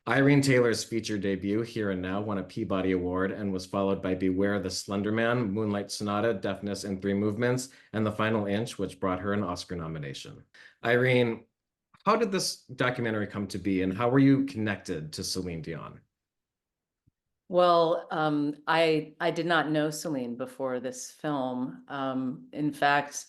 Irene Taylor's feature debut, Here and Now, won a Peabody Award and was followed by Beware the Slender Man, Moonlight Sonata, Deafness in Three Movements, and The Final Inch, which brought her an Oscar nomination. Irene, how did this documentary come to be, and how were you connected to Celine Dion? Well, I did not know Celine before this film. In fact,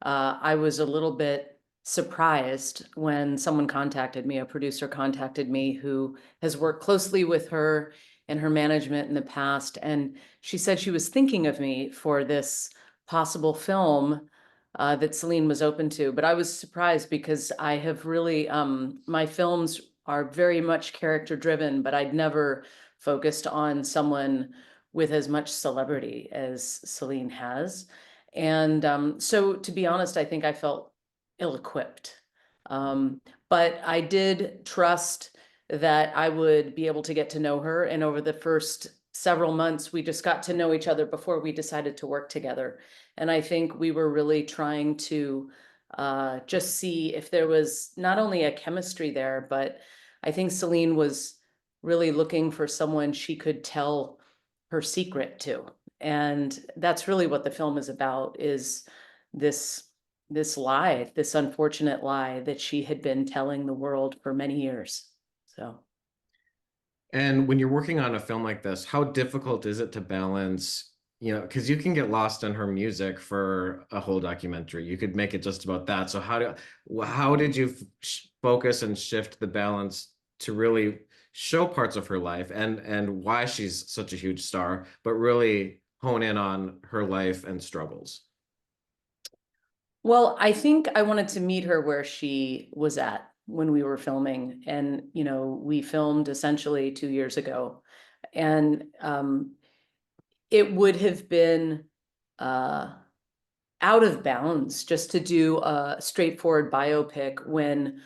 I was a little bit surprised when someone contacted me, a producer contacted me who has worked closely with her and her management in the past. And she said she was thinking of me for this possible film that Celine was open to. But I was surprised because I have really, my films are very much character driven, but I'd never focused on someone with as much celebrity as Celine has. And so, to be honest, I think I felt ill-equipped. But I did trust that I would be able to get to know her. And over the first several months, we just got to know each other before we decided to work together. And I think we were really trying to just see if there was not only a chemistry there, but I think Celine was really looking for someone she could tell her secret to. And that's really what the film is about, is this this lie, this unfortunate lie that she had been telling the world for many years. So And when you're working on a film like this, how difficult is it to balance, because you can get lost in her music for a whole documentary. You could make it just about that. So how did you focus and shift the balance to really show parts of her life and why she's such a huge star, but really hone in on her life and struggles? well, I think I wanted to meet her where she was at when we were filming. And, we filmed essentially 2 years ago. And it would have been uh, out of bounds just to do a straightforward biopic when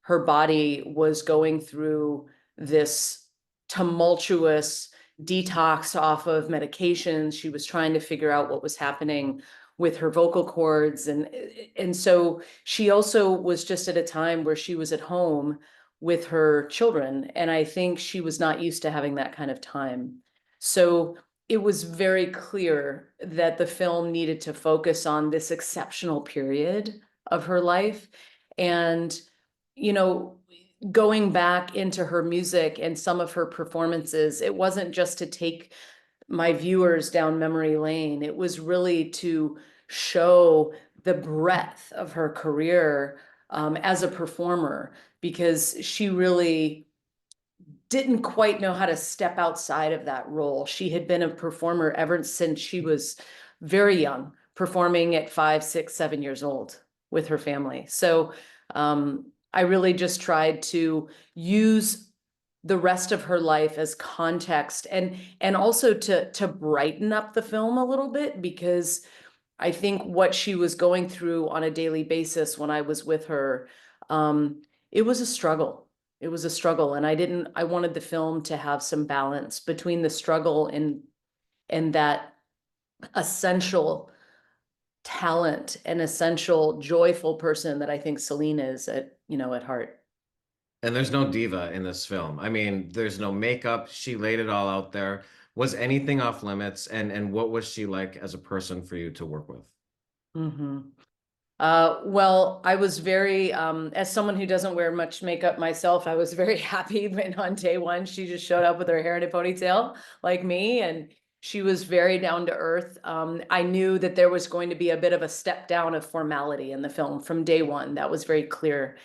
her body was going through this tumultuous detox off of medications. She was trying to figure out what was happening with her vocal cords. And so she also was just at a time where she was at home with her children. And I think she was not used to having that kind of time. So it was very clear that the film needed to focus on this exceptional period of her life. And, you know, going back into her music and some of her performances, it wasn't just to take my viewers down memory lane. It was really to show the breadth of her career as a performer, because she really didn't quite know how to step outside of that role. She had been a performer ever since she was very young, performing at 5, 6, 7 years old with her family. So I really just tried to use the rest of her life as context, and also to brighten up the film a little bit, because I think what she was going through on a daily basis when I was with her, it was a struggle. It was a struggle, and I wanted the film to have some balance between the struggle and that essential talent and essential joyful person that I think Celine is at heart. And there's no diva in this film. I mean, there's no makeup. She laid it all out there. Was anything off limits? And what was she like as a person for you to work with? Mm-hmm. Well, I was very, as someone who doesn't wear much makeup myself, I was very happy when on day one she just showed up with her hair in a ponytail like me, and she was very down to earth. I knew that there was going to be a bit of a step down of formality in the film from day one. That was very clear.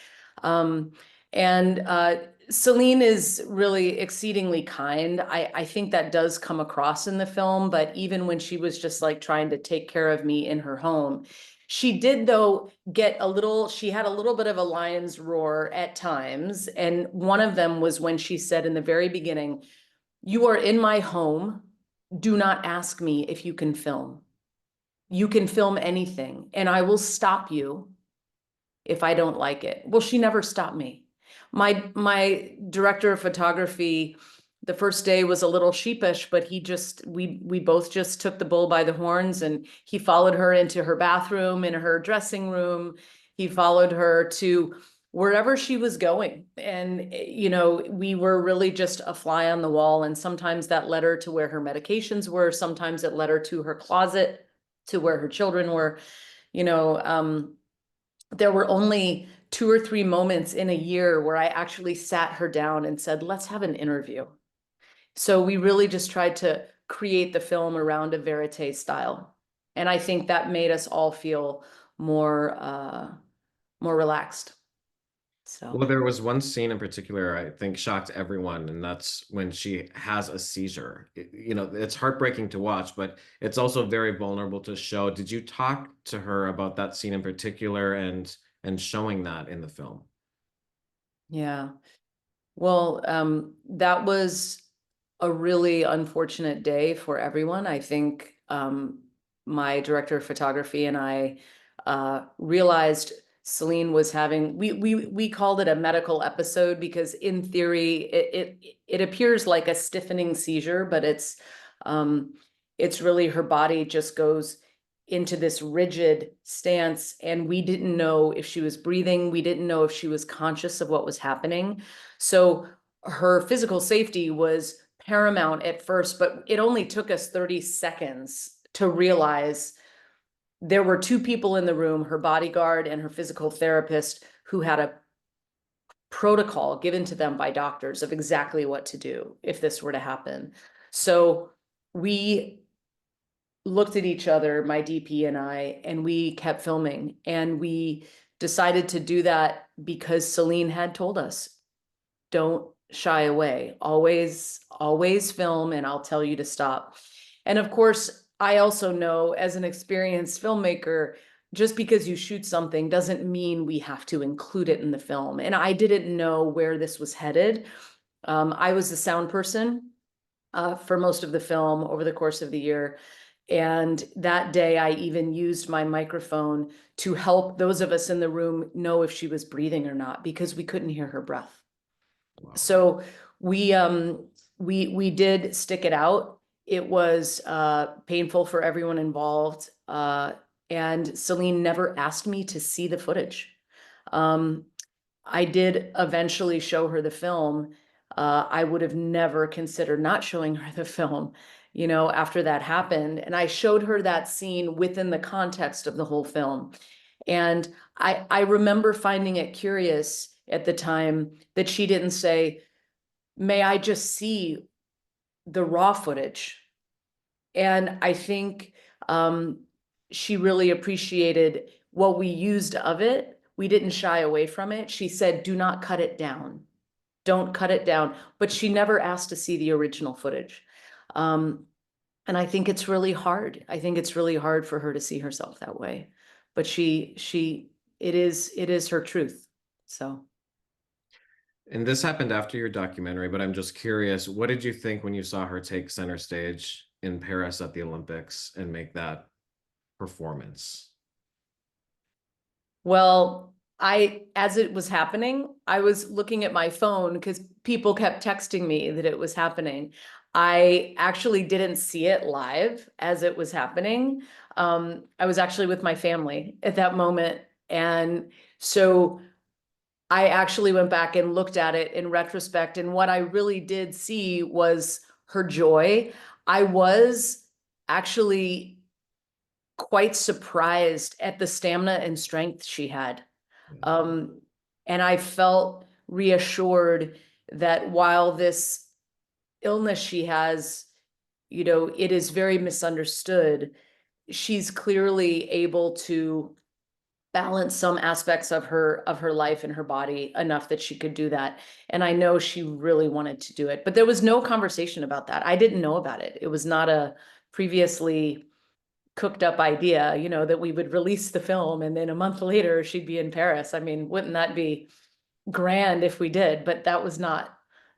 Um, and Celine is really exceedingly kind. I think that does come across in the film, but even when she was just like trying to take care of me in her home, she did, though, she had a little bit of a lion's roar at times. And one of them was when she said in the very beginning, "You are in my home. Do not ask me if you can film. You can film anything, and I will stop you if I don't like it." Well, she never stopped me. My director of photography the first day was a little sheepish, but we both just took the bull by the horns, and he followed her into her bathroom, in her dressing room. He followed her to wherever she was going. And, you know, we were really just a fly on the wall. And sometimes that led her to where her medications were. Sometimes it led her to her closet, to where her children were. You know, there were only 2 or 3 moments in a year where I actually sat her down and said, let's have an interview. So we really just tried to create the film around a verité style. And I think that made us all feel more relaxed. So Well, there was one scene in particular I think shocked everyone, and that's when she has a seizure. You know, it's heartbreaking to watch, but it's also very vulnerable to show. Did you talk to her about that scene in particular and showing that in the film? yeah. Well, that was a really unfortunate day for everyone. I think my director of photography and I realized Celine was having, we called it a medical episode because in theory it appears like a stiffening seizure, but it's really her body just goes into this rigid stance, and we didn't know if she was breathing. We didn't know if she was conscious of what was happening. So her physical safety was paramount at first, but it only took us 30 seconds to realize there were 2 people in the room, her bodyguard and her physical therapist, who had a protocol given to them by doctors of exactly what to do if this were to happen. So we looked at each other, my DP and I, and we kept filming. And we decided to do that because Celine had told us, don't shy away. Always film, and I'll tell you to stop. And of course, I also know as an experienced filmmaker, just because you shoot something doesn't mean we have to include it in the film. And I didn't know where this was headed. I was the sound person for most of the film over the course of the year. And that day, I even used my microphone to help those of us in the room know if she was breathing or not, because we couldn't hear her breath. Wow. So we did stick it out. It was painful for everyone involved. And Celine never asked me to see the footage. I did eventually show her the film. I would have never considered not showing her the film, you know, after that happened. And I showed her that scene within the context of the whole film. And I remember finding it curious at the time that she didn't say, may I just see the raw footage? And I think she really appreciated what we used of it. We didn't shy away from it. She said, do not cut it down. Don't cut it down. But she never asked to see the original footage. And I think it's really hard. I think it's really hard for her to see herself that way. But it is her truth. So. And this happened after your documentary, but I'm just curious, what did you think when you saw her take center stage in Paris at the Olympics and make that performance? Well, as it was happening, I was looking at my phone because people kept texting me that it was happening. I actually didn't see it live as it was happening. I was actually with my family at that moment. And so I actually went back and looked at it in retrospect. And what I really did see was her joy. I was actually quite surprised at the stamina and strength she had. Um, and I felt reassured that while this illness she has, you know, it is very misunderstood, she's clearly able to balance some aspects of her life and her body enough that she could do that. And I know she really wanted to do it, but there was no conversation about that. I didn't know about it. It was not a previously cooked up idea, you know, that we would release the film and then a month later she'd be in Paris. I mean, wouldn't that be grand if we did? But that was not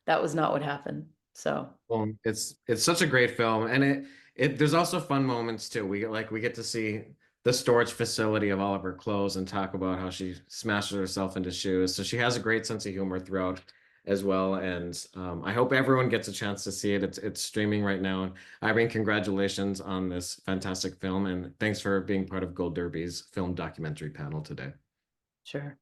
what happened. So Well, it's such a great film, and it there's also fun moments too. We get to see the storage facility of all of her clothes and talk about how she smashes herself into shoes. So she has a great sense of humor throughout as well. And I hope everyone gets a chance to see it. It's streaming right now. Irene, congratulations on this fantastic film, and thanks for being part of Gold Derby's film documentary panel today. sure.